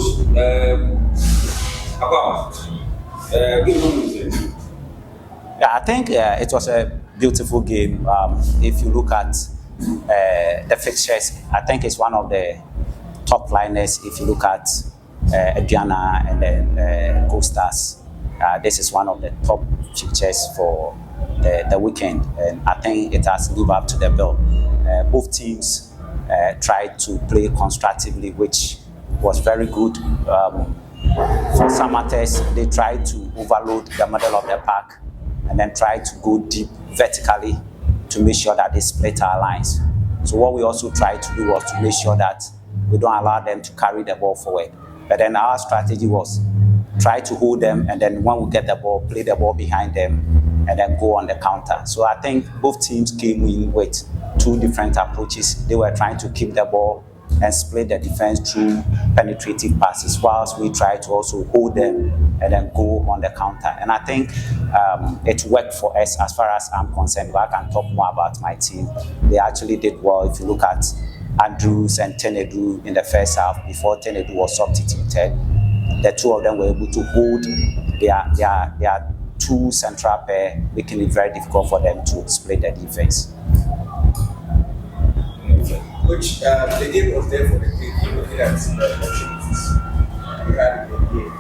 Coach, about good news. Yeah, I think it was a beautiful game. If you look at the fixtures, I think it's one of the top liners. If you look at Adriana and then Costas, this is one of the top fixtures for the weekend, and I think it has lived up to the bill. Both teams tried to play constructively, which was very good. For Samartex, they tried to overload the middle of the park and then try to go deep vertically to make sure that they split our lines. So what we also tried to do was to make sure that we don't allow them to carry the ball forward. But then our strategy was try to hold them, and then when we get the ball, play the ball behind them and then go on the counter. So I think both teams came in with two different approaches. They were trying to keep the ball and split the defense through penetrative passes, whilst we try to also hold them and then go on the counter. And I think it worked for us as far as I'm concerned. But I can talk more about my team. They actually did well. If you look at Andrews and Tenedu in the first half, before Tenedu was substituted, the two of them were able to hold their two central pair, making it very difficult for them to split the defense. Which the game was there for the team, looking at the opportunities you had in the game.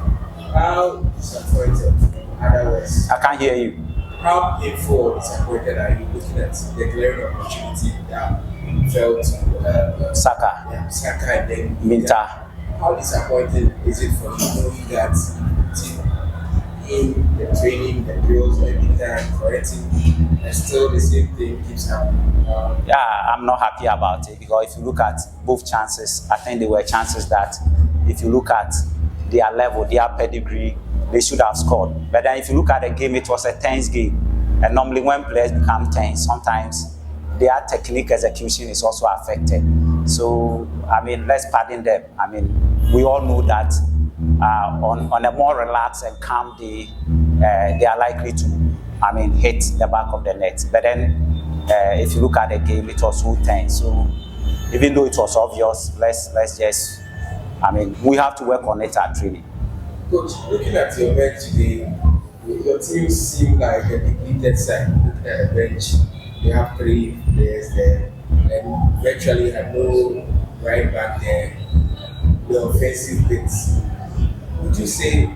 How disappointed, otherwise? I can't hear you. How painful or disappointed are you looking at the glaring opportunity that fell to Saka. Yeah, Saka and then Minta. How disappointing is it for you knowing that in the training, the drills, every time, correcting, and still the same thing keeps happening? Yeah, I'm not happy about it, because if you look at both chances, I think they were chances that, if you look at their level, their pedigree, they should have scored. But then if you look at the game, it was a tense game. And normally when players become tense, sometimes their technique execution is also affected. So, I mean, let's pardon them. I mean, we all know that on a more relaxed and calm day, they are likely to, hit the back of the net. But then, if you look at the game, it was so tense. So, even though it was obvious, let's just, we have to work on it at training. Coach, looking at your bench today, your team seemed like a depleted side. Looking at the bench, you have three players there, and virtually had no right back there. The offensive bits. Would you say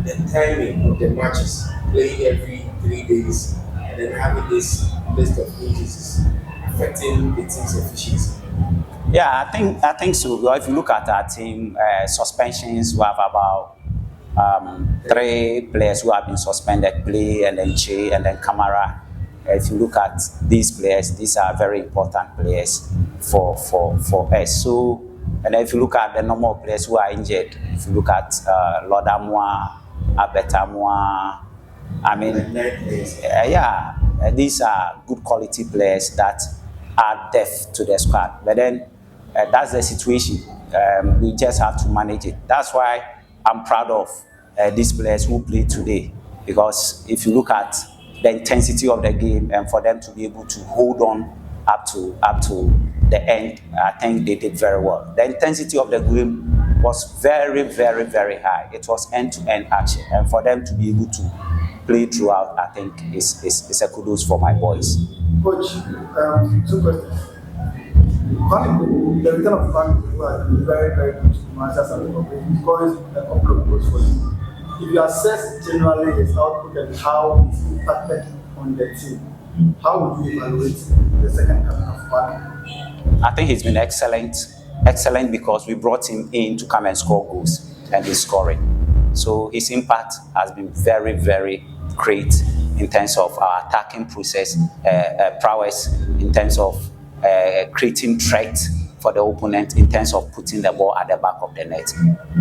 the timing of the matches, playing every 3 days, and then having this list of injuries is affecting the team's efficiency? Yeah, I think so. Well, if you look at our team, suspensions, we have about 3 players who have been suspended: Play, and then Che, and then Kamara. If you look at these players, these are very important players for us. So, and then if you look at the number of players who are injured, if you look at Lodamwa, Abetamwa, these are good quality players that are depth to the squad. But then that's the situation. We just have to manage it. That's why I'm proud of these players who played today, because if you look at the intensity of the game, and for them to be able to hold on up to the end, I think they did very well. The intensity of the game was very, very, very high. It was end-to-end action, and for them to be able to play throughout, I think is a kudos for my boys. Coach, 2 questions. One, the return of Frank was very, very good to Manchester United. He scores a couple of goals for you. If you assess generally his output and how he's impacted on the team, how would you evaluate the second coming of Frank? I think he's been excellent because we brought him in to come and score goals, and he's scoring. So his impact has been very, very great in terms of our attacking process, prowess, in terms of creating threat for the opponent, in terms of putting the ball at the back of the net.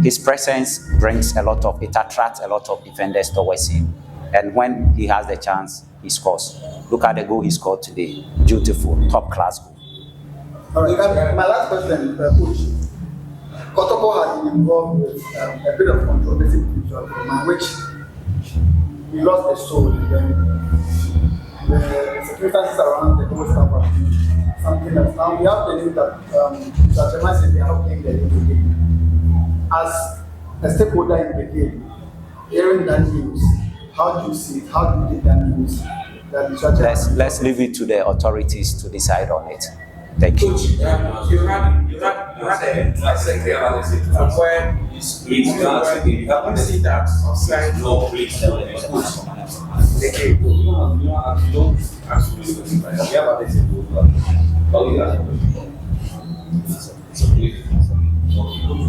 His presence attracts a lot of defenders towards him. And when he has the chance, he scores. Look at the goal he scored today. Beautiful, top class goal. All right, my last question, Coach. Kotoko has been involved with a bit of controversy in which he lost the soul. The circumstances around the whole stuff are something else. Now we have the news that Samartex said they are not playing the game. as a stakeholder in the game, hearing that news, how do you see it? How do you take that news? That the strategy Let's leave it to the authorities to decide on it. Thank you. Coach, you had a secretary analysis from where you see that outside No, please. the game.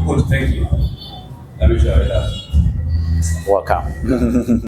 Cool, thank you. Let me show you that. Welcome.